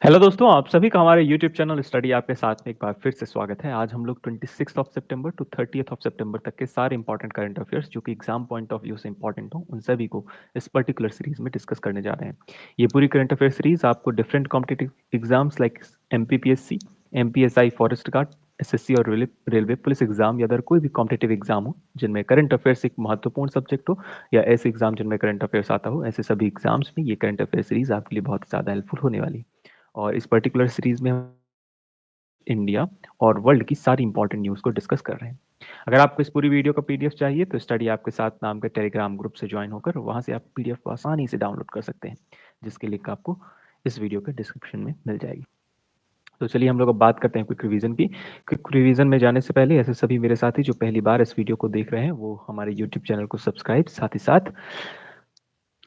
Hello दोस्तों, आप सभी का हमारे यूट्यूब चैनल स्टडी आपके साथ में एक बार फिर से स्वागत है। आज हम लोग 26 ऑफ सितंबर टू 30th ऑफ सितंबर तक के सारे इंपॉर्टेंट करंट अफेयर्स जो कि एग्जाम पॉइंट ऑफ व्यू से इंपॉर्टेंट हो, उन सभी को इस पर्टिकुलर सीरीज में डिस्कस करने जा रहे हैं। ये पूरी करंट अफेयर सीरीज आपको different competitive exams like MPPSC, MPSI, forest guard, SSC और रेलवे पुलिस एग्जाम या अदर कोई भी कॉम्पिटिटिव एग्जाम हो जिनमें करंट अफेयर्स एक महत्वपूर्ण सब्जेक्ट हो, या ऐसे एग्जाम जिनमें करंट अफेयर्स आता हो, ऐसे सभी एग्जाम्स में ये करंट अफेयर सीरीज आपके लिए बहुत ज़्यादा हेल्पफुल होने वाली है। और इस पर्टिकुलर सीरीज में हम इंडिया और वर्ल्ड की सारी इंपॉर्टेंट न्यूज़ को डिस्कस कर रहे हैं। अगर आपको इस पूरी वीडियो का पीडीएफ चाहिए तो स्टडी आपके साथ नाम के टेलीग्राम ग्रुप से ज्वाइन होकर वहां से आप पीडीएफ को आसानी से डाउनलोड कर सकते हैं, जिसकी लिंक आपको इस वीडियो के डिस्क्रिप्शन में मिल जाएगी। तो चलिए हम लोग अब बात करते हैं क्विक रिवीजन की। क्विक रिवीजन में जाने से पहले ऐसे सभी मेरे साथी जो पहली बार इस वीडियो को देख रहे हैं वो हमारे यूट्यूब चैनल को सब्सक्राइब, साथ ही साथ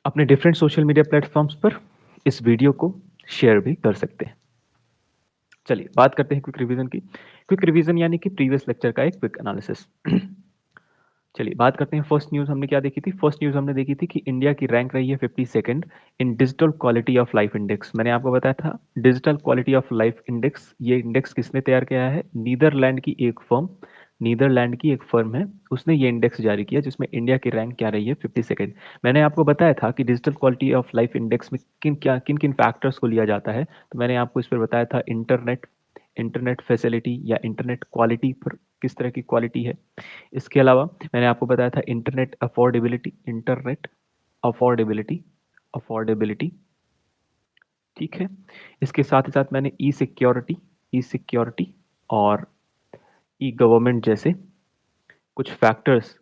अपने डिफरेंट सोशल मीडिया प्लेटफॉर्म्स पर इस वीडियो को शेयर भी कर सकते हैं। चलिए बात करते हैं क्विक रिवीजन की। क्विक रिवीजन यानी कि प्रीवियस लेक्चर का एक क्विक एनालिसिस। चलिए बात करते हैं। फर्स्ट न्यूज़ हमने क्या देखी थी? फर्स्ट न्यूज़ हमने देखी थी कि इंडिया की रैंक रही है 52nd in digital quality of life index. मैंने आपको बताया था digital quality of life index, ये इंडेक्स किसने तैयार किया है? नीदरलैंड की एक फर्म है, उसने ये इंडेक्स जारी किया जिसमें इंडिया की रैंक क्या रही है? 52nd। मैंने आपको बताया था कि digital quality of life index में किन किन फैक्टर्स को लिया जाता है, तो मैंने आपको इस पर बताया था इंटरनेट, इंटरनेट फैसिलिटी या इंटरनेट क्वालिटी पर किस तरह की क्वालिटी है। इसके अलावा मैंने आपको बताया था इंटरनेट अफोर्डेबिलिटी, अफोर्डेबिलिटी, ठीक है। इसके साथ ही साथ मैंने ई सिक्योरिटी और ई गवर्नमेंट जैसे कुछ फैक्टर्स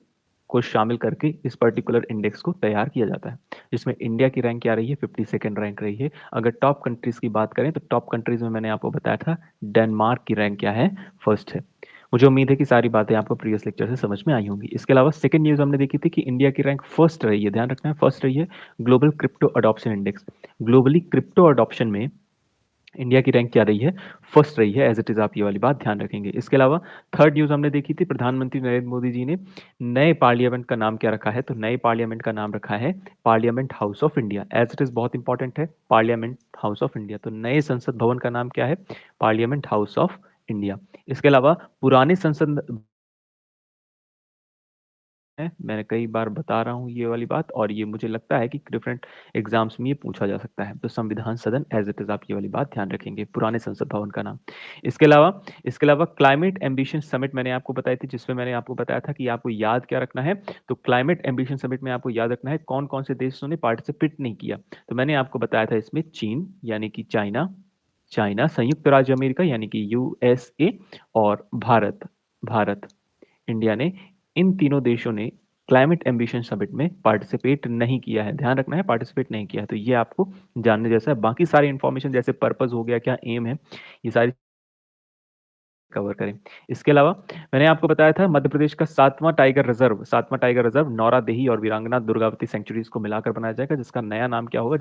को शामिल करके इस पर्टिकुलर इंडेक्स को तैयार किया जाता है, जिसमें इंडिया की रैंक क्या रही है? 52nd रैंक रही है। अगर टॉप कंट्रीज की बात करें तो टॉप कंट्रीज में मैंने आपको बताया था डेनमार्क की रैंक क्या है? फर्स्ट है। मुझे उम्मीद है कि सारी बातें आपको प्रीवियस लेक्चर से समझ में आई होंगी। इसके अलावा सेकंड न्यूज हमने देखी थी कि इंडिया की रैंक फर्स्ट रही है, ध्यान रखना है, फर्स्ट रही है global crypto adoption index. Globally crypto adoption में इंडिया की रैंक क्या रही है? फर्स्ट रही है, एज इट इज। आप ये वाली बात ध्यान रखेंगे। इसके अलावा थर्ड न्यूज हमने देखी थी, प्रधानमंत्री नरेंद्र मोदी जी ने नए पार्लियामेंट का नाम क्या रखा है? तो नए पार्लियामेंट का नाम रखा है parliament house of India, as it is. बहुत इंपॉर्टेंट है, पार्लियामेंट हाउस ऑफ इंडिया। तो नए संसद भवन का नाम क्या है? Parliament house of India. इसके अलावा पुराने संसद है, मैंने कई बार बता रहा हूँ ये वाली बात, और ये मुझे लगता है कि डिफरेंट एग्जाम्स में ये पूछा जा सकता है। तो संविधान सदन, एज इट इज। आप ये वाली बात ध्यान रखेंगे, पुराने संसद भवन का नाम। इसके अलावा क्लाइमेट एम्बिशन समिट मैंने आपको बताई थी, जिसमें मैंने आपको बताया था कि आपको याद क्या रखना है। तो क्लाइमेट एम्बिशन समिट में आपको याद रखना है कौन कौन से देशों ने पार्टिसिपेट नहीं किया। तो मैंने आपको बताया था इसमें चीन यानी कि चाइना, संयुक्त राज्य अमेरिका यानी कि यूएसए, और भारत, भारत, इंडिया ने, इन तीनों देशों ने क्लाइमेट एम्बिशन समिट में पार्टिसिपेट नहीं किया है। ध्यान रखना है, पार्टिसिपेट नहीं किया है। तो ये आपको जानने जैसा है। बाकी सारी इंफॉर्मेशन जैसे पर्पस हो गया, क्या एम है, ये सारी कवर करें। इसके अलावा मैंने आपको बताया था मध्य प्रदेश का सातवां टाइगर रिजर्व नौरा देही और वीरांगना दुर्गावती सेंचुरीज को मिलाकर बनाया जाएगा, जिसका नया नाम क्या होगा?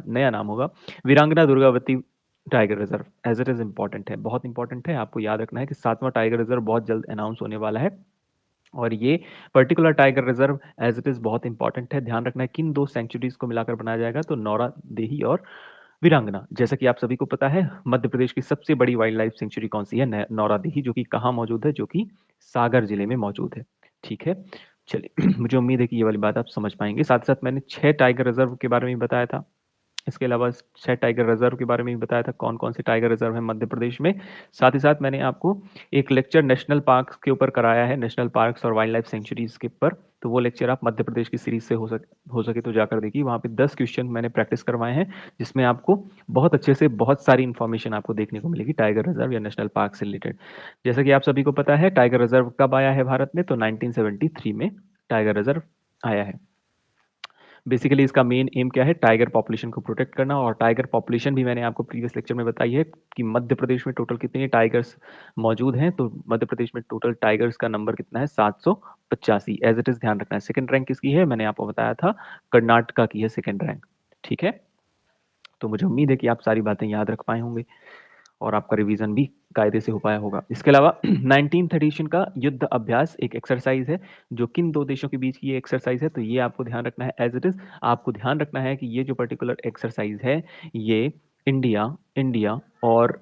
नया नाम होगा Veerangana Durgavati tiger reserve. As it is important है, बहुत इंपॉर्टेंट है। आपको याद रखना है कि सातवां टाइगर रिजर्व बहुत जल्द अनाउंस होने वाला है, और ये particular tiger reserve as it is बहुत इंपॉर्टेंट है। ध्यान रखना है किन दो सेंचुरीज को मिलाकर बनाया जाएगा? तो नौरा देही और वीरांगना। जैसा कि आप सभी को पता है, मध्य प्रदेश की सबसे बड़ी वाइल्ड लाइफ सेंचुरी कौन सी है? नौरा देही, जो कि कहाँ मौजूद है? जो कि सागर जिले में मौजूद है, ठीक है। चलिए मुझे उम्मीद है कि ये वाली बात आप समझ पाएंगे। साथ ही साथ मैंने 6 टाइगर रिजर्व के बारे में बताया था। इसके अलावा 6 टाइगर रिजर्व के बारे में भी बताया था, कौन कौन से टाइगर रिजर्व है मध्य प्रदेश में। साथ ही साथ मैंने आपको एक लेक्चर नेशनल पार्क्स के ऊपर कराया है, नेशनल पार्क्स और वाइल्ड लाइफ सेंचुरीज के ऊपर। तो वो लेक्चर आप मध्य प्रदेश की सीरीज से हो सके तो जाकर देखिए, वहाँ पे 10 क्वेश्चन मैंने प्रैक्टिस करवाए हैं, जिसमें आपको बहुत अच्छे से बहुत सारी इंफॉर्मेशन आपको देखने को मिलेगी टाइगर रिजर्व या नेशनल पार्क से रिलेटेड। जैसा कि आप सभी को पता है, टाइगर रिजर्व कब आया है भारत में? तो 1973 में टाइगर रिजर्व आया है। बेसिकली इसका मेन एम क्या है? टाइगर पॉपुलेशन को प्रोटेक्ट करना। और टाइगर पॉपुलेशन भी मैंने आपको प्रीवियस लेक्चर में बताई है कि मध्य प्रदेश में टोटल कितने टाइगर्स मौजूद हैं। तो मध्य प्रदेश में टोटल टाइगर्स का नंबर कितना है? 785, एज इट इज। ध्यान रखना है। सेकंड रैंक किसकी है? मैंने आपको बताया था कर्नाटका की है सेकंड रैंक, ठीक है। तो मुझे उम्मीद है कि आप सारी बातें याद रख पाए होंगे और आपका रिवीजन भी कायदे से हो पाया होगा। इसके अलावा 19th एडिशन का युद्ध अभ्यास एक एक्सरसाइज है, जो किन दो देशों के बीच की ये एक्सरसाइज है? तो ये आपको ध्यान रखना है, एज इट इज। आपको ध्यान रखना है कि ये जो पर्टिकुलर एक्सरसाइज है, ये इंडिया इंडिया और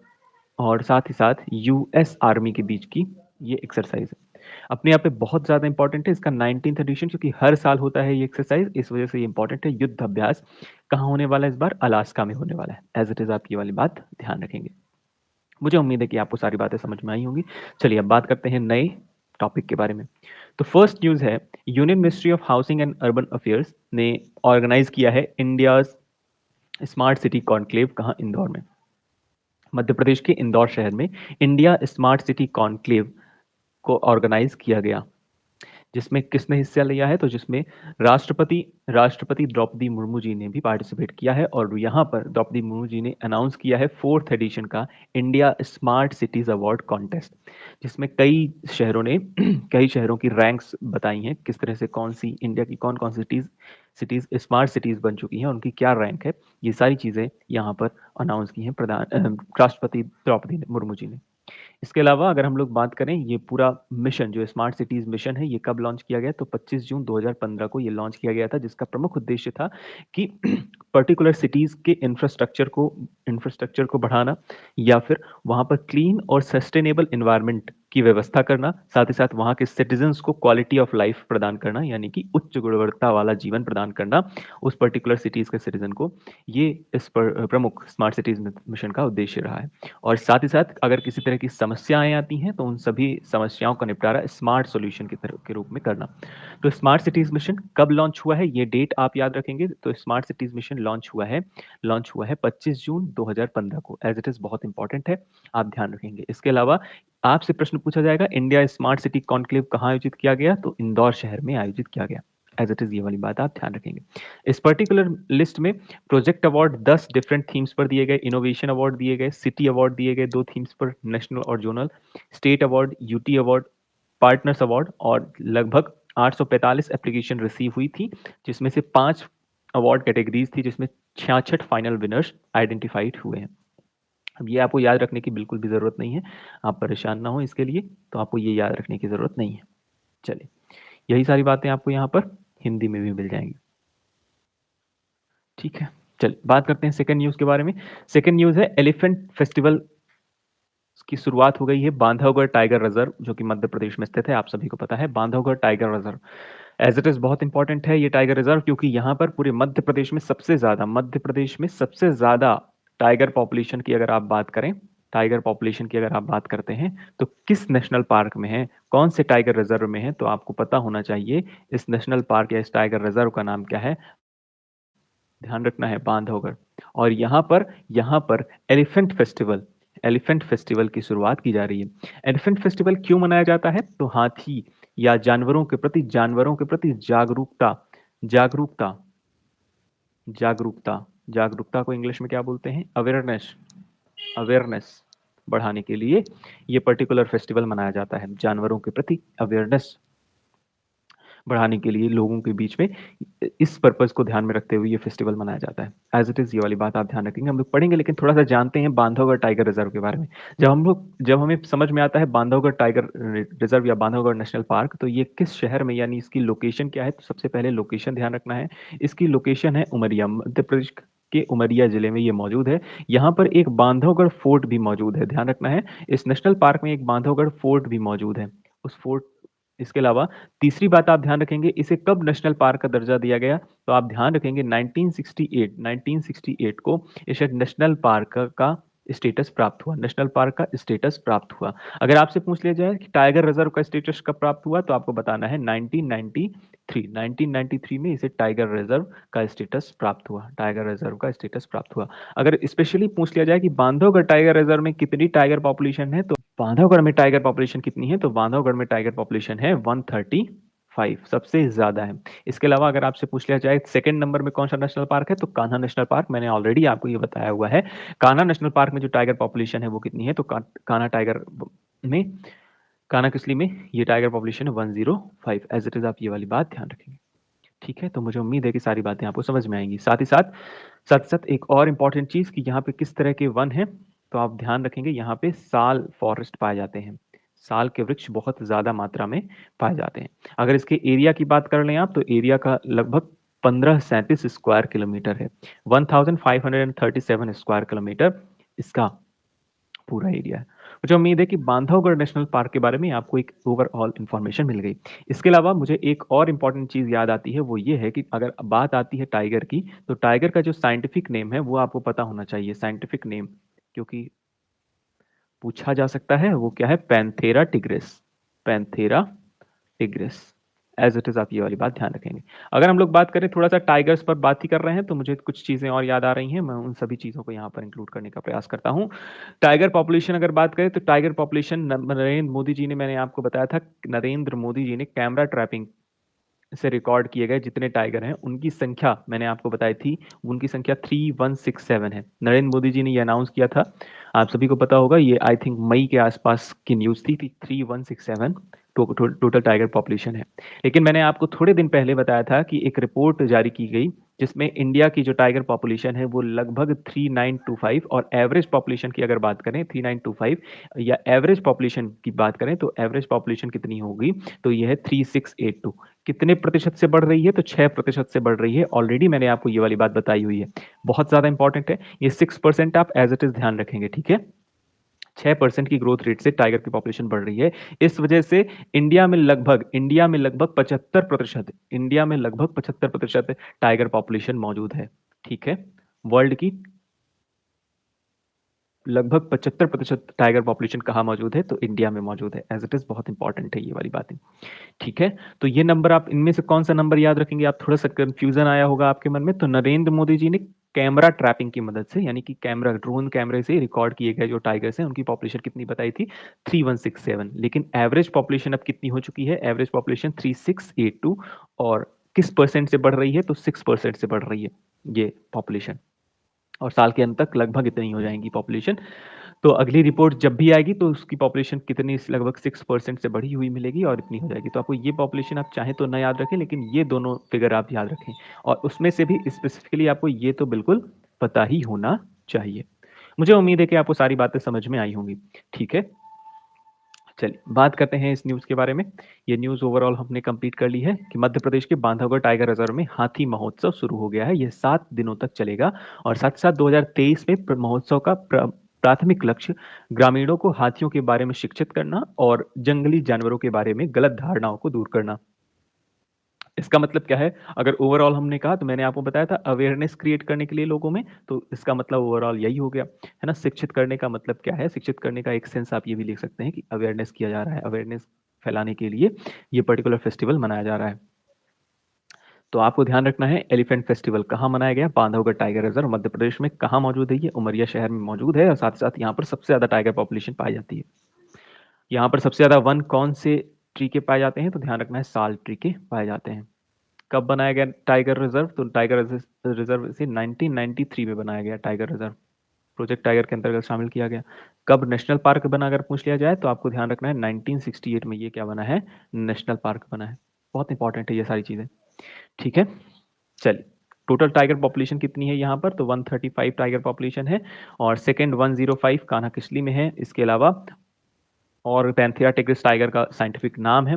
साथ ही साथ यूएस आर्मी के बीच की ये एक्सरसाइज है। अपने आप पे बहुत ज़्यादा इंपॉर्टेंट है इसका 19th एडिशन, क्योंकि हर साल होता है ये एक्सरसाइज, इस वजह से ये इंपॉर्टेंट है। युद्ध अभ्यास कहाँ होने वाला है इस बार? अलास्का में होने वाला है। एज इट इज़ आप ये वाली बात ध्यान रखेंगे। मुझे उम्मीद है कि आपको सारी बातें समझ में आई होंगी। चलिए अब बात करते हैं नए टॉपिक के बारे में। तो फर्स्ट न्यूज़ है, union ministry of housing and urban affairs ने ऑर्गेनाइज किया है इंडिया स्मार्ट सिटी कॉन्क्लेव। कहाँ? इंदौर में। मध्य प्रदेश के इंदौर शहर में इंडिया स्मार्ट सिटी कॉन्क्लेव को ऑर्गेनाइज किया गया, जिसमें किसने हिस्सा लिया है? तो जिसमें राष्ट्रपति राष्ट्रपति द्रौपदी मुर्मू जी ने भी पार्टिसिपेट किया है, और यहाँ पर द्रौपदी मुर्मू जी ने अनाउंस किया है 4th एडिशन का India smart cities award contest, जिसमें कई शहरों ने कई शहरों की रैंक्स बताई हैं, किस तरह से कौन सी इंडिया की कौन कौन सी सिटीज स्मार्ट सिटीज बन चुकी हैं, उनकी क्या रैंक है, ये सारी चीजें यहाँ पर अनाउंस की हैं राष्ट्रपति द्रौपदी मुर्मू जी ने। इसके अलावा अगर हम लोग बात करें, ये पूरा मिशन जो स्मार्ट सिटीज मिशन है, ये कब लॉन्च किया गया? तो 25 जून 2015 को ये लॉन्च किया गया था, जिसका प्रमुख उद्देश्य था कि पर्टिकुलर सिटीज के इंफ्रास्ट्रक्चर को बढ़ाना, या फिर वहां पर क्लीन और सस्टेनेबल एनवायरनमेंट की व्यवस्था करना, साथ ही साथ वहां के सिटीजन्स को क्वालिटी ऑफ लाइफ प्रदान करना, यानी कि उच्च गुणवत्ता वाला जीवन प्रदान करना उस पर्टिकुलर सिटीज के सिटीजन को। ये इस प्रमुख स्मार्ट सिटीज मिशन का उद्देश्य रहा है। और साथ ही साथ अगर किसी तरह की समस्याएं आती हैं, तो उन सभी समस्याओं का निपटारा स्मार्ट सॉल्यूशन के रूप में करना। तो स्मार्ट सिटीज मिशन कब लॉन्च हुआ है, ये डेट आप याद रखेंगे। तो स्मार्ट सिटीज मिशन लॉन्च हुआ है 25 जून 2015 को। एज इट इज बहुत इंपॉर्टेंट है, आप ध्यान रखेंगे। इसके अलावा आपसे प्रश्न पूछा जाएगा, इंडिया स्मार्ट सिटी कॉन्क्लेव कहाँ आयोजित किया गया? तो इंदौर शहर में आयोजित किया गया। एज इट इज ये वाली बात आप ध्यान रखेंगे। इस पर्टिकुलर लिस्ट में प्रोजेक्ट अवार्ड 10 डिफरेंट थीम्स पर दिए गए, इनोवेशन अवार्ड दिए गए, सिटी अवार्ड दिए गए 2 थीम्स पर, नेशनल और zonal, state award, UT award, partners award, और लगभग 845 एप्लीकेशन रिसीव हुई थी, जिसमें से 5 अवार्ड कैटेगरीज थी, जिसमें 66 फाइनल विनर्स आइडेंटिफाइड हुए हैं। अब ये आपको याद रखने की बिल्कुल भी ज़रूरत नहीं है, आप परेशान ना हो इसके लिए, तो आपको ये याद रखने की ज़रूरत नहीं है। चलिए, यही सारी बातें आपको यहाँ पर हिंदी में भी मिल जाएंगी। ठीक है, चलिए बात करते हैं सेकंड न्यूज़ के बारे में। सेकंड न्यूज़ है, एलिफेंट फेस्टिवल की शुरुआत हो गई है बांधवगढ़ टाइगर रिजर्व, जो कि मध्य प्रदेश में स्थित है। आप सभी को पता है Bandhavgarh tiger reserve as it is बहुत इंपॉर्टेंट है ये टाइगर रिजर्व, क्योंकि यहाँ पर पूरे मध्य प्रदेश में सबसे ज्यादा टाइगर पॉपुलेशन की अगर आप बात करें, टाइगर पॉपुलेशन की अगर आप बात करते हैं, तो किस नेशनल पार्क में है, कौन से टाइगर रिजर्व में है, तो आपको पता होना चाहिए इस नेशनल पार्क या इस टाइगर रिजर्व का नाम क्या है। ध्यान रखना है, बांधवगढ़। और यहाँ पर एलिफेंट फेस्टिवल की शुरुआत की जा रही है। एलिफेंट फेस्टिवल क्यों मनाया जाता है? तो हाथी या जानवरों के प्रति जागरूकता जागरूकता जागरूकता जागरूकता को इंग्लिश में क्या बोलते हैं? अवेयरनेस बढ़ाने के लिए ये पर्टिकुलर फेस्टिवल मनाया जाता है। जानवरों के प्रति अवेयरनेस बढ़ाने के लिए लोगों के बीच में, इस पर्पज को ध्यान में रखते हुए ये फेस्टिवल मनाया जाता है। एज इट इज ये वाली बात आप ध्यान रखेंगे। हम लोग पढ़ेंगे, लेकिन थोड़ा सा जानते हैं बांधवगढ़ टाइगर रिजर्व के बारे में। जब हमें समझ में आता है बांधवगढ़ टाइगर रिजर्व या बांधवगढ़ नेशनल पार्क, तो ये किस शहर में, यानी इसकी लोकेशन क्या है? तो सबसे पहले लोकेशन ध्यान रखना है। इसकी लोकेशन है उमरिया, मध्य प्रदेश के उमरिया जिले में ये मौजूद है। यहाँ पर एक बांधवगढ़ फोर्ट भी मौजूद है, ध्यान रखना है। इस नेशनल पार्क में एक बांधवगढ़ फोर्ट भी मौजूद है। उस फोर्ट इसके अलावा तीसरी बात आप ध्यान रखेंगे, इसे कब नेशनल पार्क का दर्जा दिया गया? तो आप ध्यान रखेंगे 1968 को इसे नेशनल पार्क का स्टेटस प्राप्त हुआ, नेशनल पार्क का स्टेटस प्राप्त हुआ। अगर आपसे पूछ लिया जाए कि टाइगर रिजर्व का स्टेटस कब प्राप्त हुआ, तो आपको बताना है 1993 में इसे टाइगर रिजर्व का स्टेटस प्राप्त हुआ, टाइगर रिजर्व का स्टेटस प्राप्त हुआ। अगर स्पेशली पूछ लिया जाए कि बांधवगढ़ टाइगर रिजर्व में कितनी टाइगर पॉपुलेशन है, तो बांधवगढ़ में टाइगर पॉपुलेशन कितनी है? तो बांधवगढ़ में टाइगर पॉपुलेशन है 135, सबसे ज्यादा है। इसके अलावा अगर आपसे पूछ लिया जाए सेकंड नंबर में कौन सा नेशनल पार्क है, तो कान्हा नेशनल पार्क। मैंने ऑलरेडी आपको ये बताया हुआ है, कान्हा नेशनल पार्क में जो टाइगर पॉपुलेशन है वो कितनी है? तो में कान्हा किसली में ये टाइगर पॉपुलेशन है 105। एज इट इज आप ये वाली बात ध्यान रखेंगे। ठीक है, तो मुझे उम्मीद है कि सारी बातें आपको समझ में आएंगी। साथ ही साथ एक और इम्पॉर्टेंट चीज कि यहाँ पे किस तरह के वन है, तो आप ध्यान रखेंगे यहाँ पे साल फॉरेस्ट पाए जाते हैं। साल के वृक्ष बहुत ज्यादा मात्रा में पाए जाते हैं। अगर इसके एरिया की बात कर लें आप, तो एरिया का लगभग 1537 स्क्वायर किलोमीटर है। 1537 स्क्वायर किलोमीटर इसका पूरा एरिया है। मुझे उम्मीद है कि बांधवगढ़ नेशनल पार्क के बारे में आपको एक ओवरऑल इन्फॉर्मेशन मिल गई। इसके अलावा मुझे एक और इम्पॉर्टेंट चीज़ याद आती है, वो ये है कि अगर बात आती है टाइगर की, तो टाइगर का जो साइंटिफिक नेम है वो आपको पता होना चाहिए, साइंटिफिक नेम, क्योंकि पूछा जा सकता है। वो क्या है? Panthera tigris. Panthera tigris as it is, आप ये वाली बात ध्यान रखेंगे। अगर हम लोग बात करें, थोड़ा सा टाइगर्स पर बात ही कर रहे हैं, तो मुझे कुछ चीजें और याद आ रही हैं, मैं उन सभी चीजों को यहाँ पर इंक्लूड करने का प्रयास करता हूँ। टाइगर पॉपुलेशन अगर बात करें तो टाइगर पॉपुलेशन नरेंद्र मोदी जी ने, मैंने आपको बताया था, नरेंद्र मोदी जी ने कैमरा ट्रैपिंग से रिकॉर्ड किए गए जितने टाइगर हैं उनकी संख्या मैंने आपको बताई थी, उनकी संख्या 3167 है। नरेंद्र मोदी जी ने ये अनाउंस किया था, आप सभी को पता होगा, ये आई थिंक मई के आसपास की न्यूज थी कि 3167 टोटल टाइगर पॉपुलेशन है। लेकिन मैंने आपको थोड़े दिन पहले बताया था कि एक रिपोर्ट जारी की गई जिसमें इंडिया की जो टाइगर पॉपुलेशन है वो लगभग 3925, और एवरेज पॉपुलेशन की अगर बात करें 3925 या एवरेज पॉपुलेशन की बात करें तो एवरेज पॉपुलेशन कितनी होगी, तो यह है 3682। कितने प्रतिशत से बढ़ रही है? तो 6% से बढ़ रही है। ऑलरेडी मैंने आपको ये वाली बात बताई हुई है, बहुत ज्यादा इंपॉर्टेंट है ये 6%, आप एज इट इज ध्यान रखेंगे, ठीक है। 6% की ग्रोथ रेट से टाइगर की पॉपुलेशन बढ़ रही है। इस वजह से इंडिया में लगभग 75%, इंडिया में लगभग 75% टाइगर पॉपुलेशन मौजूद है, ठीक है। वर्ल्ड की लगभग 75% टाइगर पॉपुलेशन कहाँ मौजूद है? तो इंडिया में मौजूद है, एज इट इज, बहुत इंपॉर्टेंट है ये वाली बातें, ठीक है। तो ये नंबर, आप इनमें से कौन सा नंबर याद रखेंगे? आप थोड़ा सा कंफ्यूजन आया होगा आपके मन में, तो नरेंद्र मोदी जी ने कैमरा ट्रैपिंग की मदद से, यानी कि कैमरा, ड्रोन कैमरे से रिकॉर्ड किए गए जो टाइगर्स हैं उनकी पॉपुलेशन कितनी बताई थी? 3167। लेकिन एवरेज पॉपुलेशन अब कितनी हो चुकी है? Average population 3682। और किस परसेंट से बढ़ रही है? तो 6% से बढ़ रही है ये पॉपुलेशन, और साल के अंत तक लगभग इतनी हो जाएंगी पॉपुलेशन। तो अगली रिपोर्ट जब भी आएगी तो उसकी पॉपुलेशन कितनी, लगभग 6% से बढ़ी हुई मिलेगी और इतनी हो जाएगी। तो आपको ये पॉपुलेशन आप चाहे तो ना याद रखें, लेकिन ये दोनों फिगर आप याद रखें, और उसमें से भी स्पेसिफिकली आपको ये तो बिल्कुल पता ही होना चाहिए। मुझे उम्मीद है कि आपको सारी बातें समझ में आई होंगी, ठीक है। चलिए बात करते हैं इस न्यूज़ के बारे में। ये न्यूज़ ओवरऑल हमने कंप्लीट कर ली है कि मध्य प्रदेश के बांधवगढ़ टाइगर रिजर्व में हाथी महोत्सव शुरू हो गया है। यह 7 दिनों तक चलेगा, और साथ साथ 2023 में महोत्सव का प्राथमिक लक्ष्य ग्रामीणों को हाथियों के बारे में शिक्षित करना और जंगली जानवरों के बारे में गलत धारणाओं को दूर करना। इसका मतलब क्या है? अगर ओवरऑल हमने कहा, तो मैंने आपको बताया था अवेयरनेस क्रिएट करने के लिए लोगों में, तो इसका मतलब ओवरऑल यही हो गया, है ना। शिक्षित करने का मतलब क्या है? शिक्षित करने का एक सेंस आप ये भी लिख सकते हैं कि अवेयरनेस किया जा रहा है, अवेयरनेस फैलाने के लिए ये पर्टिकुलर फेस्टिवल मनाया जा रहा है। तो आपको ध्यान रखना है, एलिफेंट फेस्टिवल कहाँ मनाया गया? बांधवगढ़ टाइगर रिजर्व मध्य प्रदेश में कहाँ मौजूद है? ये उमरिया शहर में मौजूद है, और साथ साथ यहाँ पर सबसे ज्यादा टाइगर पॉपुलेशन पाई जाती है। यहाँ पर सबसे ज्यादा वन कौन से ट्री के पाए जाते हैं? तो ध्यान रखना है, साल ट्री के पाए जाते हैं। कब बनाया गया टाइगर रिजर्व? तो टाइगर रिजर्व से 1993 में बनाया गया टाइगर रिजर्व, प्रोजेक्ट टाइगर के अंतर्गत शामिल किया गया। कब नेशनल पार्क बना, अगर पूछ लिया जाए, तो आपको ध्यान रखना है 1968 में ये क्या बना है? नेशनल पार्क बना है। बहुत इंपॉर्टेंट है ये सारी चीजें, ठीक है। चलिए, टोटल टाइगर पॉपुलेशन कितनी है यहाँ पर? तो 135 टाइगर पॉपुलेशन है, और सेकंड 105 कान्हा किसली में है। इसके अलावा और पैंथिया टिग्रिस टाइगर का साइंटिफिक नाम है।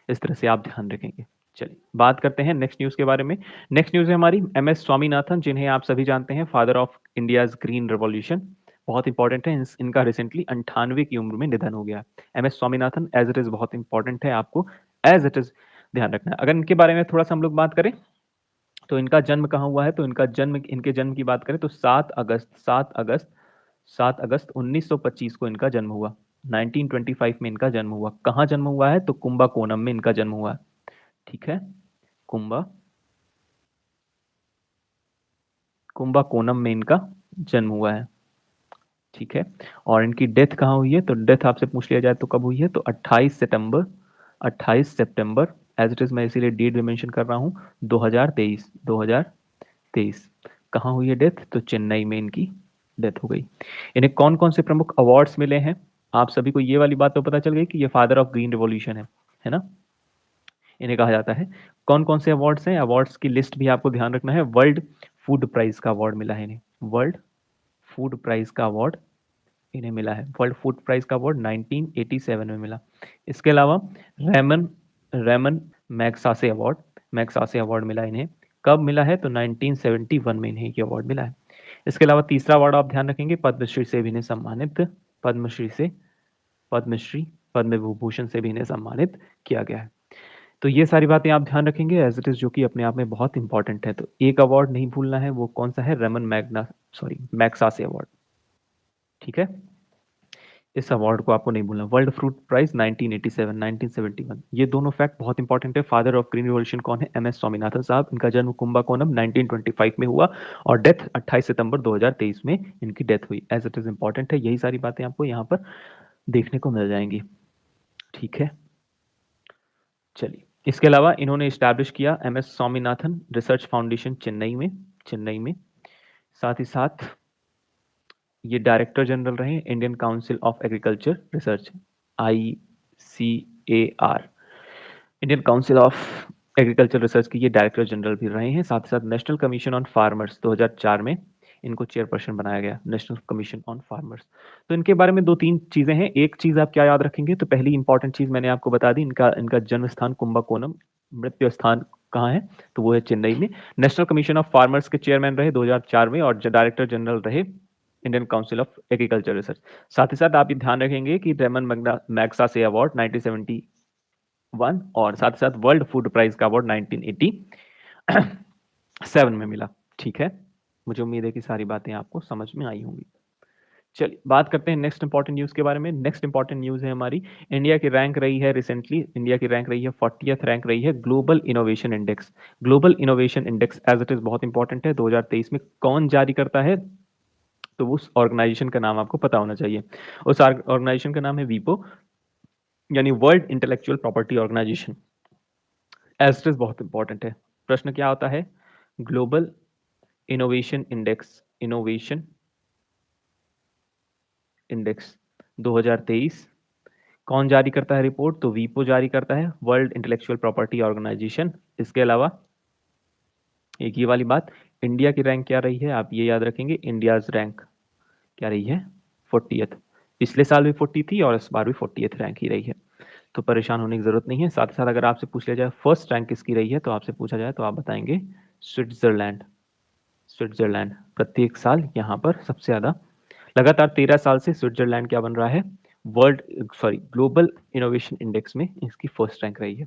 इस तरह से आप ध्यान रखेंगे। चलिए बात करते हैं नेक्स्ट न्यूज के बारे में। नेक्स्ट न्यूज है हमारी MS स्वामीनाथन, जिन्हें आप सभी जानते हैं father of India's green revolution. बहुत इंपॉर्टेंट है, इनका रिसेंटली 98 की उम्र में निधन हो गया। MS Swaminathan as it is बहुत इंपॉर्टेंट है, आपको एज इट इज ध्यान रखना है। अगर इनके बारे में थोड़ा सा हम लोग बात करें, तो इनका जन्म कहाँ हुआ है? तो इनके जन्म की बात करें तो 7 अगस्त 1925 को इनका जन्म हुआ। 1925 में इनका जन्म हुआ। कहाँ जन्म हुआ है? तो कुंभकोणम में इनका जन्म हुआ, ठीक है। कुंभकोणम में इनका जन्म हुआ है, ठीक है। और इनकी डेथ कहाँ हुई है? तो डेथ आपसे पूछ लिया जाए तो कब हुई है? तो 28 सितंबर एज इट इज, मैं इसीलिए डेट भी मेंशन कर रहा हूँ, 2023। कहाँ हुई है डेथ? तो चेन्नई में इनकी डेथ हो गई। इन्हें कौन कौन से प्रमुख अवार्ड्स मिले हैं? आप सभी को ये वाली बात तो पता चल गई कि ये फादर ऑफ ग्रीन रिवॉल्यूशन है ना, इन्हें कहा जाता है। कौन कौन से अवार्ड्स हैं? अवार्ड्स की लिस्ट भी आपको ध्यान रखना है। वर्ल्ड फूड प्राइज का अवार्ड मिला है इन्हें, वर्ल्ड फूड प्राइज का अवार्ड इन्हें मिला है। वर्ल्ड फूड प्राइज का अवार्ड 1987 में मिला। इसके अलावा रेमन रेमन मैग्सासे अवार्ड मिला इन्हें। कब मिला है? तो 1971 में इन्हें ये अवार्ड मिला है। इसके अलावा तीसरा अवार्ड आप ध्यान रखेंगे, पद्मश्री से भी इन्हें सम्मानित, पद्मश्री से, पद्मश्री, पद्म विभूषण से भी इन्हें सम्मानित किया गया है। तो ये सारी बातें आप ध्यान रखेंगे एज इट इज, जो कि अपने आप में बहुत इंपॉर्टेंट है। तो एक अवार्ड नहीं भूलना है, वो कौन सा है? Ramon Magsaysay award. ठीक है, इस अवार्ड को आपको नहीं भूलना। वर्ल्ड फ्रूट प्राइज 1987, 1971, ये दोनों फैक्ट बहुत इंपॉर्टेंट है। फादर ऑफ ग्रीन रिवॉल्यूशन कौन है? एम एस स्वामीनाथन साहब। इनका जन्म कुंभकोणम 1925 में हुआ और डेथ 28 सितंबर 2023 में इनकी डेथ हुई। एज इट इज इंपॉर्टेंट है, यही सारी बातें आपको यहाँ पर देखने को मिल जाएंगी। ठीक है, चलिए, इसके अलावा इन्होंने स्टैब्लिश किया M S Swaminathan research foundation Chennai में। साथ ही साथ ये डायरेक्टर जनरल रहे Indian council of agriculture research, ICAR, Indian council of agriculture research की ये डायरेक्टर जनरल भी रहे हैं। साथ ही साथ नेशनल कमीशन ऑन फार्मर्स 2004 में इनको चेयरपर्सन बनाया गया, नेशनल कमीशन ऑन फार्मर्स। तो इनके बारे में दो तीन चीजें हैं। एक चीज आप क्या याद रखेंगे? तो पहली इंपॉर्टेंट चीज मैंने आपको बता दी, इनका इनका जन्म स्थान कुंभकोणम, मृत्यु स्थान कहाँ है? तो वो है चेन्नई में। नेशनल कमीशन ऑफ फार्मर्स के चेयरमैन रहे 2004 में और डायरेक्टर जनरल रहे Indian council of agriculture research. साथ ही साथ आप ये ध्यान रखेंगे कि रेमन मैग्सासे अवार्ड 1971 और साथ ही साथ वर्ल्ड फूड प्राइज का अवार्ड 1987 में मिला। ठीक है, मुझे उम्मीद है कि सारी बातें आपको समझ में आई होंगी। चलिए बात करते हैं नेक्स्ट इंपॉर्टेंट न्यूज के बारे में। नेक्स्ट इंपॉर्टेंट न्यूज है हमारी, इंडिया की रैंक रही है रिसेंटली, इंडिया की रैंक रही है 40th रैंक रही है global innovation index. Global innovation index as it is बहुत इंपॉर्टेंट है, 2023 में कौन जारी करता है? तो उस ऑर्गेनाइजेशन का नाम आपको पता होना चाहिए। उस ऑर्गेनाइजेशन का नाम है वीपो, यानी world intellectual property organisation. As it is बहुत इंपॉर्टेंट है। प्रश्न क्या होता है? Global innovation index, innovation index 2023 कौन जारी करता है रिपोर्ट? तो वीपो जारी करता है, वर्ल्ड इंटेलेक्चुअल प्रॉपर्टी ऑर्गेनाइजेशन। इसके अलावा एक ये वाली बात, इंडिया की रैंक क्या रही है? आप ये याद रखेंगे, इंडियाज रैंक क्या रही है? 40th। पिछले साल भी 40 थी और इस बार भी 40th रैंक ही रही है, तो परेशान होने की जरूरत नहीं है। साथ ही साथ अगर आपसे पूछ लिया जाए फर्स्ट रैंक किसकी रही है, तो आपसे पूछा जाए तो आप बताएंगे स्विट्जरलैंड। स्विट्जरलैंड प्रत्येक साल यहाँ पर सबसे ज्यादा, लगातार 13 साल से स्विट्जरलैंड क्या बन रहा है? वर्ल्ड ग्लोबल इनोवेशन इंडेक्स में इसकी फर्स्ट रैंक रही है।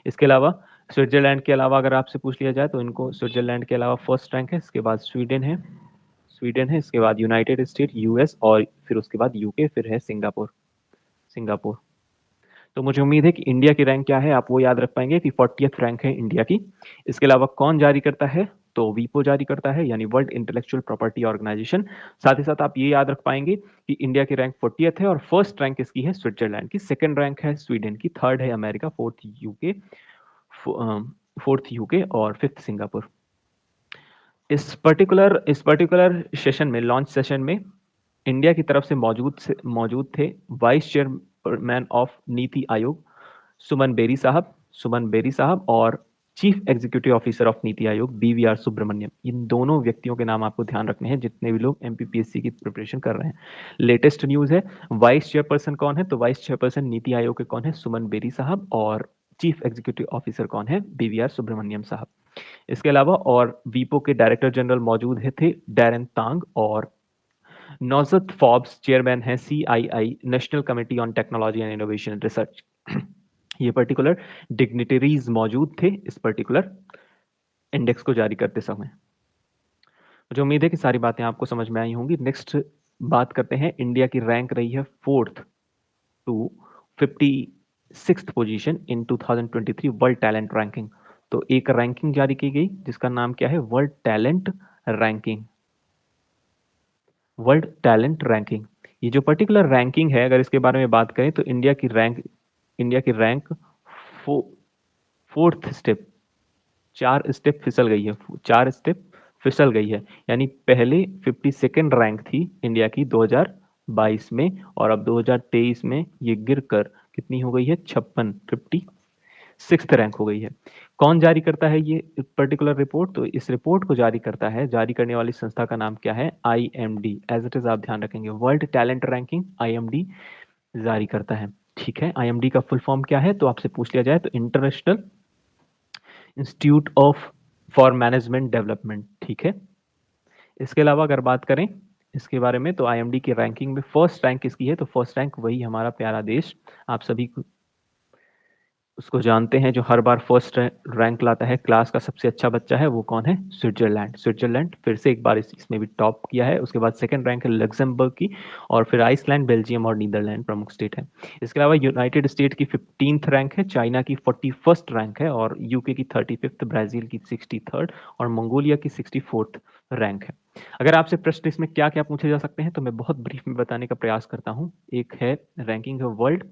इसके अलावा स्विट्जरलैंड के अलावा अगर आपसे पूछ लिया जाए तो इनको स्विट्जरलैंड के अलावा फर्स्ट रैंक है, इसके बाद स्वीडन है, इसके बाद यूनाइटेड स्टेट, यूएस और फिर उसके बाद यूके, फिर है सिंगापुर। तो मुझे उम्मीद है कि इंडिया की रैंक क्या है आप वो याद रख पाएंगे कि 40th रैंक है इंडिया की। इसके अलावा कौन जारी करता है? तो वीपो जारी करता है, यानी वर्ल्ड इंटेलेक्चुअल प्रॉपर्टी ऑर्गेनाइजेशन। साथ ही साथ आप ये याद रख पाएंगे कि इंडिया की रैंक 40th है और फर्स्ट रैंक इसकी है स्विट्जरलैंड की, सेकंड रैंक है स्वीडन की, थर्ड है अमेरिका, फोर्थ यूके और फिफ्थ सिंगापुर। इस पर्टिकुलर सेशन में, लॉन्च सेशन में, इंडिया की तरफ से मौजूद थे vice chairman of NITI Aayog Suman berry साहब और chief executive officer of NITI Aayog BVR Subramaniam. इन दोनों व्यक्तियों के नाम आपको ध्यान रखने हैं जितने भी लोग MPPSC की प्रिपरेशन कर रहे हैं। लेटेस्ट न्यूज है, वाइस चेयरपर्सन कौन है? तो वाइस चेयरपर्सन नीति आयोग के कौन है? सुमन बेरी साहब। और चीफ एग्जीक्यूटिव ऑफिसर कौन है? BVR सुब्रमण्यम साहब। इसके अलावा और वीपो के डायरेक्टर जनरल मौजूद थे डैरेन तांग और नौजत फॉब्स, चेयरमैन है CII national committee on technology and innovation research. ये पर्टिकुलर डिग्निटरीज मौजूद थे इस पर्टिकुलर इंडेक्स को जारी करते समय। मुझे उम्मीद है कि सारी बातें आपको समझ में आई होंगी। नेक्स्ट बात करते हैं, इंडिया की रैंक रही है 4th to 56th position in 2023 world talent ranking. तो एक रैंकिंग जारी की गई जिसका नाम क्या है? World talent ranking. World talent ranking, ये जो पर्टिकुलर रैंकिंग है, अगर इसके बारे में बात करें तो इंडिया की रैंक 4th स्टेप, 4 स्टेप फिसल गई है। यानी पहले 52nd रैंक थी इंडिया की 2022 में और अब 2023 में ये गिरकर कितनी हो गई है? 56th रैंक हो गई है। कौन जारी करता है ये पर्टिकुलर रिपोर्ट? तो इस रिपोर्ट को जारी करने वाली संस्था का नाम क्या है? IMD। एज इट इज आप ध्यान रखेंगे, वर्ल्ड टैलेंट रैंकिंग IMD जारी करता है। ठीक है, IMD का फुल फॉर्म क्या है? तो आपसे पूछ लिया जाए तो international institute of for management development. ठीक है, इसके अलावा अगर बात करें इसके बारे में तो आईएमडी की रैंकिंग में फर्स्ट रैंक किसकी है, तो फर्स्ट रैंक वही हमारा प्यारा देश, आप सभी उसको जानते हैं, जो हर बार फर्स्ट रैंक लाता है, क्लास का सबसे अच्छा बच्चा है, वो कौन है, स्विट्जरलैंड। स्विट्जरलैंड फिर से एक बार इसमें भी टॉप किया है। उसके बाद सेकंड रैंक है लग्जमबर्ग की, और फिर आइसलैंड, बेल्जियम और नीदरलैंड प्रमुख स्टेट है। इसके अलावा यूनाइटेड स्टेट की 15th रैंक है, चाइना की 41st रैंक है, और यूके की 35th, ब्राजील की 63rd और मंगोलिया की 64th रैंक है। अगर आपसे प्रश्न इसमें क्या क्या पूछे जा सकते हैं तो मैं बहुत ब्रीफ में बताने का प्रयास करता हूँ। एक है रैंकिंग है world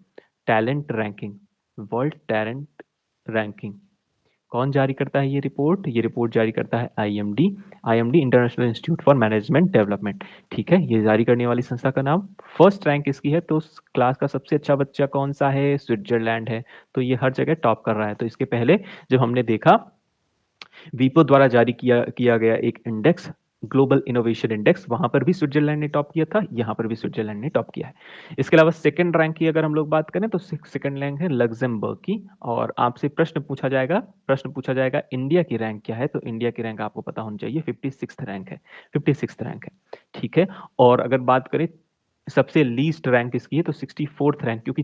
talent ranking. World talent ranking कौन जारी करता है ये रिपोर्ट, ये रिपोर्ट जारी करता है IMD, IMD international institute for management development. ठीक है, ये जारी करने वाली संस्था का नाम, फर्स्ट रैंक इसकी है, तो क्लास का सबसे अच्छा बच्चा कौन सा है, स्विट्जरलैंड है, तो ये हर जगह टॉप कर रहा है। तो इसके पहले जब हमने देखा वीपो द्वारा जारी किया गया एक इंडेक्स, ग्लोबल इनोवेशन इंडेक्स, वहां पर भी स्विट्जरलैंड ने टॉप किया था, यहां पर भी स्विट्जरलैंड ने टॉप किया है। इसके अलावा सेकंड रैंक की अगर हम लोग बात करें तो सेकंड रैंक है लग्जमबर्ग की। और आपसे प्रश्न पूछा जाएगा इंडिया की रैंक क्या है, तो इंडिया की रैंक आपको पता होनी चाहिए, 56th रैंक है, 56th रैंक है। ठीक है, और अगर बात करें सबसे लीस्ट रैंक किसकी है, तो 64th रैंक, क्योंकि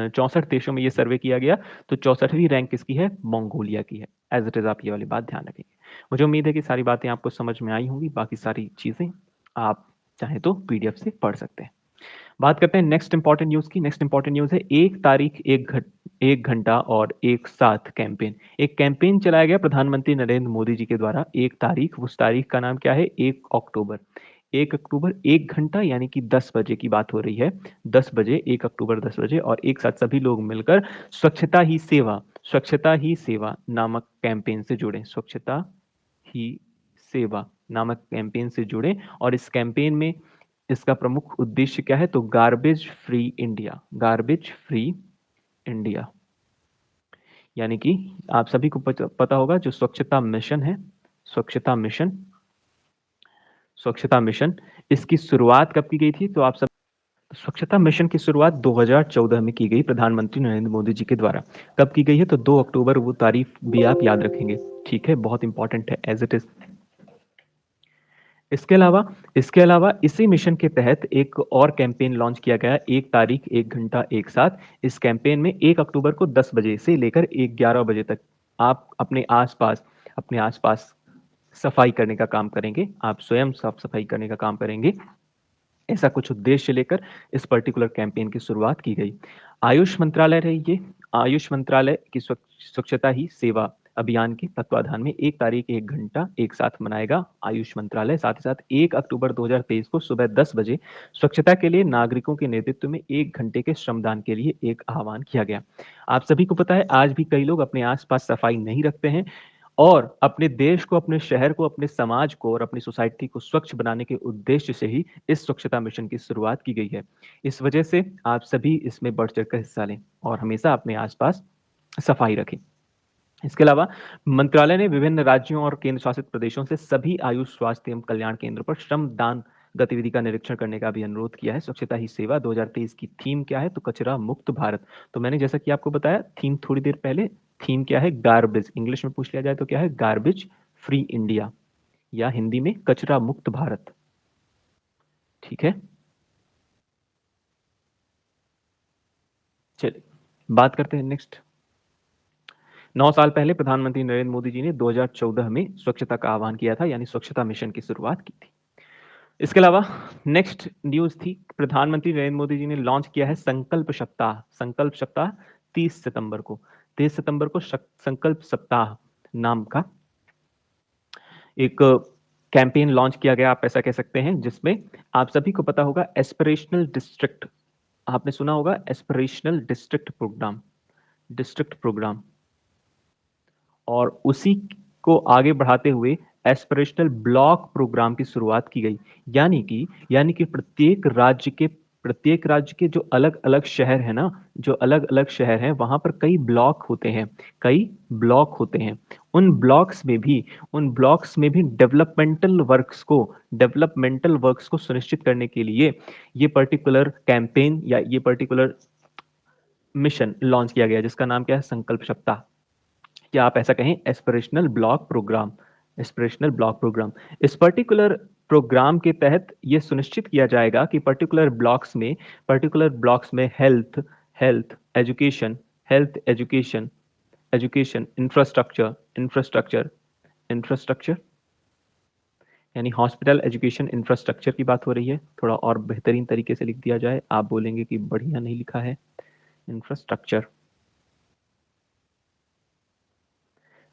64 देशों में ये सर्वे किया गया, तो 64वीं रैंक किसकी है, मंगोलिया की है। एज इट इज आप ये वाली बात ध्यान रखेंगे। मुझे उम्मीद है कि सारी बातें आपको समझ में आई होंगी, बाकी सारी चीजें आप चाहे तो पीडीएफ से पढ़ सकते हैं। बात करते हैं नेक्स्ट इंपॉर्टेंट न्यूज की। नेक्स्ट इंपॉर्टेंट न्यूज है एक तारीख एक घंटा और एक साथ कैंपेन। एक कैंपेन चलाया गया प्रधानमंत्री नरेंद्र मोदी जी के द्वारा, एक तारीख, उस तारीख का नाम क्या है, 1 अक्टूबर। 1 अक्टूबर 1 घंटा यानी कि 10 बजे की बात हो रही है, 10 बजे, 1 अक्टूबर 10 बजे, और एक साथ सभी लोग मिलकर स्वच्छता ही सेवा नामक कैंपेन से जुड़े, स्वच्छता ही सेवा नामक कैंपेन से जुड़े। और इस कैंपेन में इसका प्रमुख उद्देश्य क्या है, तो garbage free India, garbage free India, यानी कि आप सभी को पता होगा जो स्वच्छता मिशन है, स्वच्छता मिशन, स्वच्छता मिशन, इसकी शुरुआत कब की गई थी, तो आप सब, स्वच्छता मिशन की शुरुआत 2014 में की गई प्रधानमंत्री नरेंद्र मोदी जी के द्वारा। कब की गई है, तो 2 अक्टूबर, वो तारीख भी आप याद रखेंगे। ठीक है, बहुत इंपॉर्टेंट है एज इट इज। इसके अलावा इसी मिशन के तहत एक और कैंपेन लॉन्च किया गया, एक तारीख एक घंटा एक साथ। इस कैंपेन में 1 अक्टूबर को 10 बजे से लेकर 11 बजे तक आप अपने आसपास सफाई करने का काम करेंगे, आप स्वयं साफ सफाई करने का काम करेंगे। ऐसा कुछ उद्देश्य लेकर इस पर्टिकुलर कैंपेन की शुरुआत की गई। आयुष मंत्रालय रही ये, आयुष मंत्रालय की स्वच्छता ही सेवा अभियान के तत्वाधान में 1 तारीख 1 घंटा एक साथ मनाएगा आयुष मंत्रालय। साथ ही साथ 1 अक्टूबर 2023 को सुबह 10 बजे स्वच्छता के लिए नागरिकों के नेतृत्व में 1 घंटे के श्रमदान के लिए एक आह्वान किया गया। आप सभी को पता है आज भी कई लोग अपने आसपास सफाई नहीं रखते हैं, और अपने देश को, अपने शहर को, अपने समाज को और अपनी सोसाइटी को स्वच्छ बनाने के उद्देश्य से ही इस स्वच्छता मिशन की शुरुआत की गई है। इस वजह से आप सभी इसमें बढ़ चढ़कर हिस्सा लें और हमेशा अपने आसपास सफाई रखें। इसके अलावा मंत्रालय ने विभिन्न राज्यों और केंद्र शासित प्रदेशों से सभी आयुष स्वास्थ्य एवं कल्याण केंद्रों पर श्रमदान गतिविधि का निरीक्षण करने का भी अनुरोध किया है। स्वच्छता ही सेवा 2023 की थीम क्या है, तो कचरा मुक्त भारत। तो मैंने जैसा कि आपको बताया थीम थोड़ी देर पहले, थीम क्या है, गार्बेज, इंग्लिश में पूछ लिया जाए तो क्या है, गार्बेज फ्री इंडिया, या हिंदी में कचरा मुक्त भारत। ठीक है, चलिए बात करते हैं नेक्स्ट। 9 साल पहले प्रधानमंत्री नरेंद्र मोदी जी ने 2014 में स्वच्छता का आह्वान किया था, यानी स्वच्छता मिशन की शुरुआत की थी। इसके अलावा नेक्स्ट न्यूज थी, प्रधानमंत्री नरेंद्र मोदी जी ने लॉन्च किया है संकल्प सप्ताह। संकल्प सप्ताह 30 सितंबर को, 30 सितंबर को संकल्प सप्ताह नाम का एक कैंपेन लॉन्च किया गया, आप ऐसा कह सकते हैं, जिसमें आप सभी को पता होगा एस्पिरेशनल डिस्ट्रिक्ट, आपने सुना होगा एस्पिरेशनल डिस्ट्रिक्ट प्रोग्राम, और उसी को आगे बढ़ाते हुए एस्पिरेशनल ब्लॉक प्रोग्राम की शुरुआत की गई। यानी कि प्रत्येक राज्य के जो अलग अलग शहर है ना, जो अलग अलग शहर हैं वहां पर कई ब्लॉक होते हैं, कई ब्लॉक होते हैं। उन ब्लॉक्स में भी डेवलपमेंटल वर्क्स को सुनिश्चित करने के लिए ये पर्टिकुलर कैंपेन या ये पर्टिकुलर मिशन लॉन्च किया गया, जिसका नाम क्या है, संकल्प सप्ताह। या आप ऐसा कहें aspirational block programme. Aspirational block programme, इस पर्टिकुलर प्रोग्राम के तहत ये सुनिश्चित किया जाएगा कि पर्टिकुलर ब्लॉक्स में health health education health education education infrastructure infrastructure infrastructure यानी हॉस्पिटल एजुकेशन इंफ्रास्ट्रक्चर की बात हो रही है। थोड़ा और बेहतरीन तरीके से लिख दिया जाए, आप बोलेंगे कि बढ़िया नहीं लिखा है। इंफ्रास्ट्रक्चर,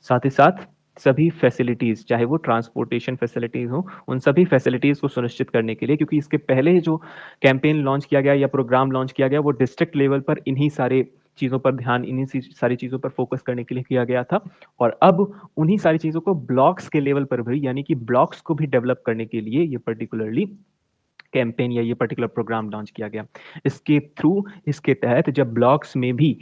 साथ ही साथ सभी फैसिलिटीज, चाहे वो ट्रांसपोर्टेशन फैसिलिटीज हो, उन सभी फैसिलिटीज को सुनिश्चित करने के लिए, क्योंकि इसके पहले जो कैंपेन लॉन्च किया गया या प्रोग्राम लॉन्च किया गया वो डिस्ट्रिक्ट लेवल पर इन्हीं सारे चीज़ों पर ध्यान, इन्हीं सारी चीज़ों पर फोकस करने के लिए किया गया था। और अब उन्हीं सारी चीज़ों को ब्लॉक्स के लेवल पर भी, यानी कि ब्लॉक्स को भी डेवलप करने के लिए ये पर्टिकुलरली कैंपेन या ये पर्टिकुलर प्रोग्राम लॉन्च किया गया। इसके थ्रू, इसके तहत जब ब्लॉक्स में भी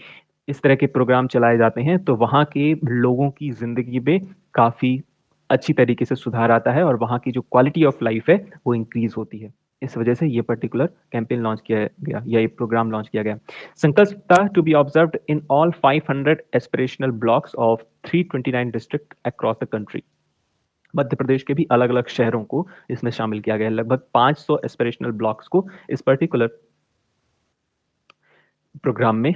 इस तरह के प्रोग्राम चलाए जाते हैं तो वहाँ के लोगों की जिंदगी में काफ़ी अच्छी तरीके से सुधार आता है और वहाँ की जो क्वालिटी ऑफ लाइफ है वो इंक्रीज होती है। इस वजह से ये पर्टिकुलर कैंपेन लॉन्च किया गया या ये प्रोग्राम लॉन्च किया गया। Sankalp Saptah to be observed in all 500 aspirational blocks of 329 district across the country. Madhya Pradesh के भी अलग अलग शहरों को इसमें शामिल किया गया है। लगभग 500 एस्पिरेशनल ब्लॉक्स को इस पर्टिकुलर प्रोग्राम में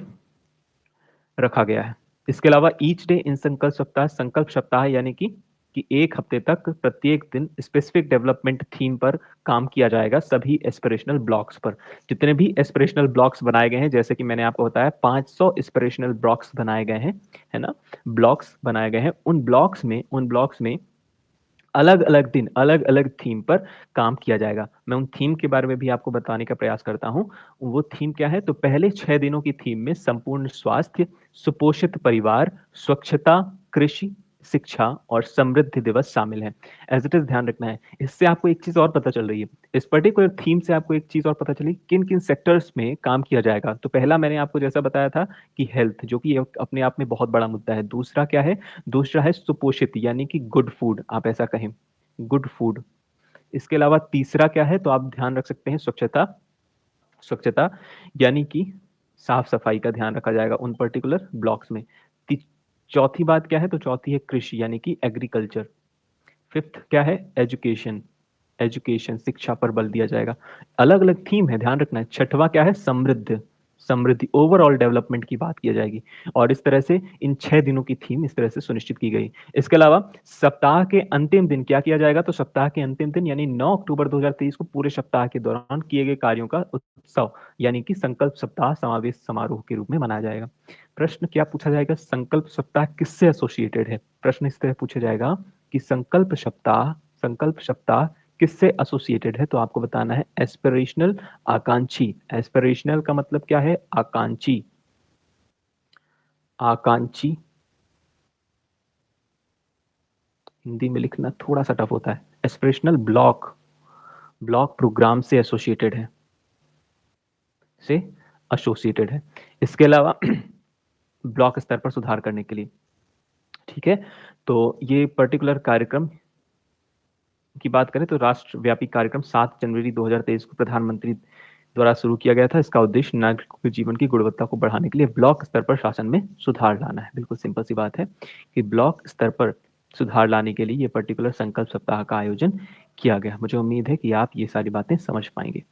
रखा गया है। इसके अलावा ईच डे इन संकल्प सप्ताह यानी कि एक हफ्ते तक प्रत्येक दिन स्पेसिफिक डेवलपमेंट थीम पर काम किया जाएगा सभी एस्पिरेशनल ब्लॉक्स पर। जितने भी एस्पिरेशनल ब्लॉक्स बनाए गए हैं, जैसे कि मैंने आपको बताया 500 एस्पिरेशनल ब्लॉक्स बनाए गए हैं, है ना, ब्लॉक्स बनाए गए हैं। उन ब्लॉक्स में अलग अलग दिन अलग अलग थीम पर काम किया जाएगा। मैं उन थीम के बारे में भी आपको बताने का प्रयास करता हूं। वो थीम क्या है? तो पहले 6 दिनों की थीम में संपूर्ण स्वास्थ्य, सुपोषित परिवार, स्वच्छता, कृषि, शिक्षा और समृद्धि दिवस शामिल है। एज इट इज ध्यान रखना है। इससे आपको एक चीज और पता चल रही है, इस पर्टिकुलर थीम से आपको एक चीज और पता चली किन किन सेक्टर्स में काम किया जाएगा। तो पहला मैंने आपको जैसा बताया था कि हेल्थ, जो कि अपने आप में बहुत बड़ा मुद्दा है। दूसरा क्या है? दूसरा है सुपोषित, यानी कि गुड फूड, आप ऐसा कहें, गुड फूड। इसके अलावा तीसरा क्या है? तो आप ध्यान रख सकते हैं स्वच्छता। स्वच्छता यानी कि साफ सफाई का ध्यान रखा जाएगा उन पर्टिकुलर ब्लॉक्स में। चौथी बात क्या है? तो चौथी है कृषि यानी कि एग्रीकल्चर। फिफ्थ क्या है? एजुकेशन। एजुकेशन, शिक्षा पर बल दिया जाएगा। अलग अलग थीम है, ध्यान रखना है। छठवां क्या है? समृद्ध। समृद्धि, ओवरऑल डेवलपमेंट की बात की जाएगी। और इस तरह से इन 6 दिनों की थीम इस तरह से सुनिश्चित की गई। इसके अलावा सप्ताह के अंतिम दिन क्या किया जाएगा? तो सप्ताह के अंतिम दिन यानी 9 अक्टूबर 2023 को पूरे सप्ताह के दौरान किए गए कार्यों का उत्सव यानी कि संकल्प सप्ताह समावेश समारोह के रूप में मनाया जाएगा। प्रश्न क्या पूछा जाएगा? संकल्प सप्ताह किससे एसोसिएटेड है? प्रश्न इस तरह पूछा जाएगा कि संकल्प सप्ताह किससे एसोसिएटेड है? तो आपको बताना है एस्पिरेशनल, आकांक्षी। एस्पिरेशनल का मतलब क्या है? आकांक्षी। आकांक्षी हिंदी में लिखना थोड़ा सा टफ होता है। एस्पिरेशनल ब्लॉक, ब्लॉक प्रोग्राम से एसोसिएटेड है, से एसोसिएटेड है। इसके अलावा ब्लॉक स्तर पर सुधार करने के लिए, ठीक है। तो ये पर्टिकुलर कार्यक्रम की बात करें तो राष्ट्रव्यापी कार्यक्रम 7 जनवरी 2023 को प्रधानमंत्री द्वारा शुरू किया गया था। इसका उद्देश्य नागरिकों के जीवन की गुणवत्ता को बढ़ाने के लिए ब्लॉक स्तर पर शासन में सुधार लाना है। बिल्कुल सिंपल सी बात है कि ब्लॉक स्तर पर सुधार लाने के लिए ये पर्टिकुलर संकल्प सप्ताह का आयोजन किया गया। मुझे उम्मीद है कि आप ये सारी बातें समझ पाएंगे।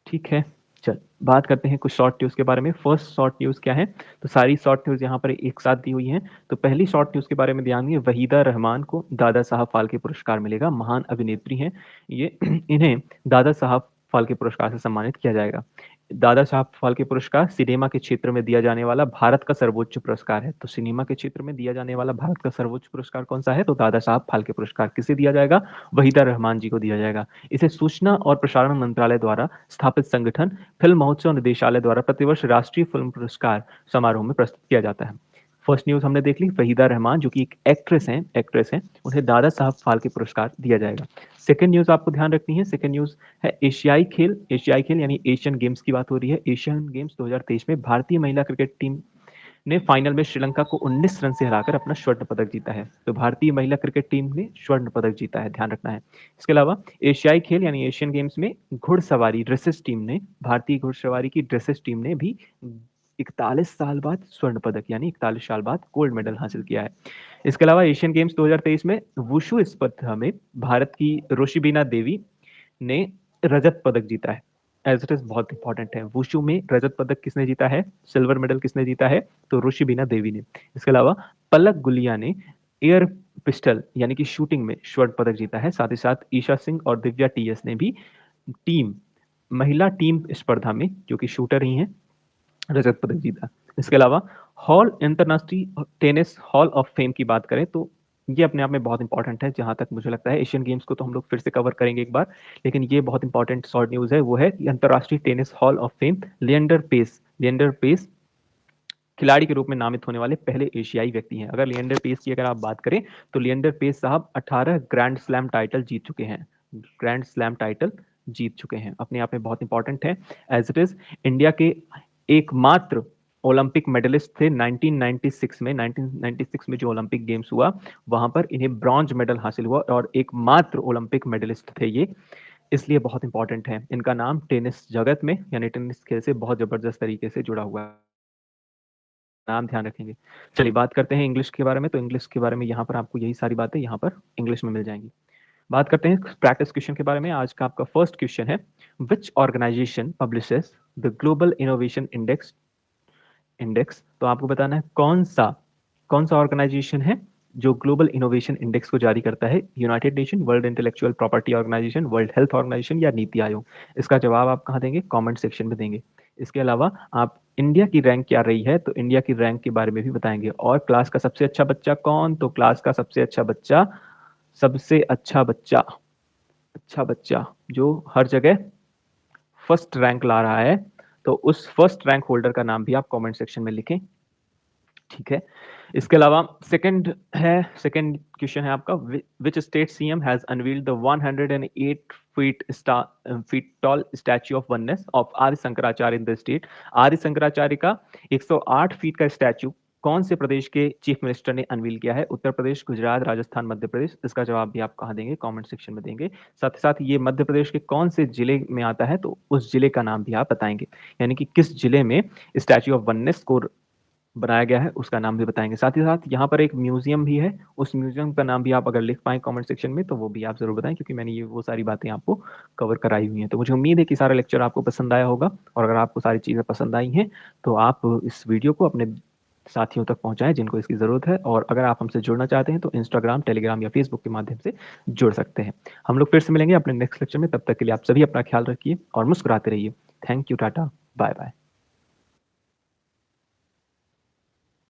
ठीक है, चल बात करते हैं कुछ शॉर्ट न्यूज़ के बारे में। फर्स्ट शॉर्ट न्यूज़ क्या है? तो सारी शॉर्ट न्यूज़ यहाँ पर एक साथ दी हुई हैं। तो पहली शॉर्ट न्यूज़ के बारे में ध्यान दिए, वहीदा रहमान को दादा साहब फाल्के पुरस्कार मिलेगा। महान अभिनेत्री हैं ये इन्हें दादा साहब फाल्के पुरस्कार से सम्मानित किया जाएगा। दादा साहब फाल्के पुरस्कार सिनेमा के क्षेत्र में दिया जाने वाला भारत का सर्वोच्च पुरस्कार है। तो सिनेमा के क्षेत्र में दिया जाने वाला भारत का सर्वोच्च पुरस्कार कौन सा है? तो दादा साहब फाल्के पुरस्कार किसे दिया जाएगा? वहीदा रहमान जी को दिया जाएगा। इसे सूचना और प्रसारण मंत्रालय द्वारा स्थापित संगठन फिल्म महोत्सव निदेशालय द्वारा प्रतिवर्ष राष्ट्रीय फिल्म पुरस्कार समारोह में प्रस्तुत किया जाता है। फर्स्ट न्यूज हमने देख ली, वहीदा रहमान जो कि एक एक्ट्रेस हैं, उन्हें दादा साहब फाल्के पुरस्कार दिया जाएगा। सेकंड न्यूज आपको ध्यान रखनी है। सेकंड न्यूज है एशियाई खेल यानी एशियन गेम्स की बात हो रही है। एशियन गेम्स 2023 में भारतीय महिला क्रिकेट टीम ने फाइनल में श्रीलंका को 19 रन से हराकर अपना स्वर्ण पदक जीता है। तो भारतीय महिला क्रिकेट टीम ने स्वर्ण पदक जीता है, ध्यान रखना है। इसके अलावा एशियाई खेल यानी एशियन गेम्स में घुड़सवारी ड्रेसेस टीम ने, भारतीय घुड़सवारी की ड्रेसेस टीम ने भी 41 साल बाद स्वर्ण पदक, यानी 41 साल बाद गोल्ड मेडल हासिल किया है। इसके अलावा एशियन गेम्स 2023 में वुशु स्पर्धा में भारत की रोशिबिना देवी ने रजत पदक जीता है। एज इट इज बहुत इंपॉर्टेंट है, वुशु में रजत पदक किसने जीता है, सिल्वर मेडल किसने जीता है, तो रोशिबिना देवी ने। इसके अलावा पलक गुलिया ने एयर पिस्टल यानी कि शूटिंग में स्वर्ण पदक जीता है। साथ ही साथ ईशा सिंह और दिव्या टीएस ने भी टीम महिला टीम स्पर्धा में, जो कि शूटर ही हैं, रजत पदक जीता। इसके अलावा hall international tennis hall of fame की बात करें तो ये अपने आप में बहुत इंपॉर्टेंट है। जहां तक मुझे लगता है एशियन गेम्स को तो हम लोग फिर से कवर करेंगे एक बार, लेकिन ये बहुत इंपॉर्टेंट शॉर्ट न्यूज है, वो है कि अंतरराष्ट्रीय tennis hall of fame Leander Paes खिलाड़ी के रूप में नामित होने वाले पहले एशियाई व्यक्ति हैं। अगर लिएंडर पेस की अगर आप बात करें तो लिएंडर पेस साहब 18 ग्रैंड स्लैम टाइटल जीत चुके हैं, ग्रैंड स्लैम टाइटल जीत चुके हैं, अपने आप में बहुत इंपॉर्टेंट है। एज इट इज इंडिया के एकमात्र ओलंपिक मेडलिस्ट थे 1996 में जो ओलंपिक गेम्स हुआ वहां पर इन्हें ब्रॉन्ज मेडल हासिल हुआ और एकमात्र ओलंपिक मेडलिस्ट थे ये, इसलिए बहुत इंपॉर्टेंट है। इनका नाम टेनिस जगत में यानी टेनिस खेल से बहुत जबरदस्त तरीके से जुड़ा हुआ है, नाम ध्यान रखेंगे। चलिए बात करते हैं इंग्लिश के बारे में। तो इंग्लिश के बारे में यहाँ पर आपको यही सारी बातें यहाँ पर इंग्लिश में मिल जाएंगी। बात करते हैं प्रैक्टिस क्वेश्चन के बारे में। आज का आपका फर्स्ट क्वेश्चन है, which organisation publishes the global innovation index. तो आपको बताना है कौन सा ऑर्गेनाइजेशन है जो ग्लोबल इनोवेशन इंडेक्स को जारी करता है, United Nation, world intellectual property organisation, world health organisation या नीति आयोग। इसका जवाब आप कहाँ देंगे, कमेंट सेक्शन में देंगे। इसके अलावा आप इंडिया की रैंक क्या रही है, तो इंडिया की रैंक के बारे में भी बताएंगे। और क्लास का सबसे अच्छा बच्चा कौन, तो क्लास का अच्छा बच्चा जो हर जगह फर्स्ट रैंक ला रहा है, तो उस फर्स्ट रैंक होल्डर का नाम भी आप कमेंट सेक्शन में लिखें, ठीक है। इसके अलावा सेकंड क्वेश्चन है आपका, which state CM has unveiled the 108 feet tall statue of oneness of आदि शंकराचार्य इन द स्टेट। आदि शंकराचार्य का 108 फीट का स्टैच्यू कौन से प्रदेश के चीफ मिनिस्टर ने अनवील किया है, उत्तर प्रदेश, गुजरात, राजस्थान, मध्य प्रदेश। इसका जवाब भी आप कहाँ देंगे, कमेंट सेक्शन में देंगे। साथ ही साथ ये मध्य प्रदेश के कौन से जिले में आता है, तो उस जिले का नाम भी आप बताएंगे, यानी कि किस जिले में स्टैच्यू ऑफ वननेस को बनाया गया है उसका नाम भी बताएंगे। साथ ही साथ यहाँ पर एक म्यूजियम भी है, उस म्यूजियम का नाम भी आप अगर लिख पाए कमेंट सेक्शन में तो वो भी आप जरूर बताएं, क्योंकि मैंने ये वो सारी बातें आपको कवर कराई हुई हैं। तो मुझे उम्मीद है कि सारा लेक्चर आपको पसंद आया होगा, और अगर आपको सारी चीज़ें पसंद आई हैं तो आप इस वीडियो को अपने साथियों तक पहुंचाएं जिनको इसकी ज़रूरत है। और अगर आप हमसे जुड़ना चाहते हैं तो इंस्टाग्राम, टेलीग्राम या फेसबुक के माध्यम से जुड़ सकते हैं। हम लोग फिर से मिलेंगे अपने नेक्स्ट लेक्चर में, तब तक के लिए आप सभी अपना ख्याल रखिए और मुस्कुराते रहिए। Thank you, tata, bye bye.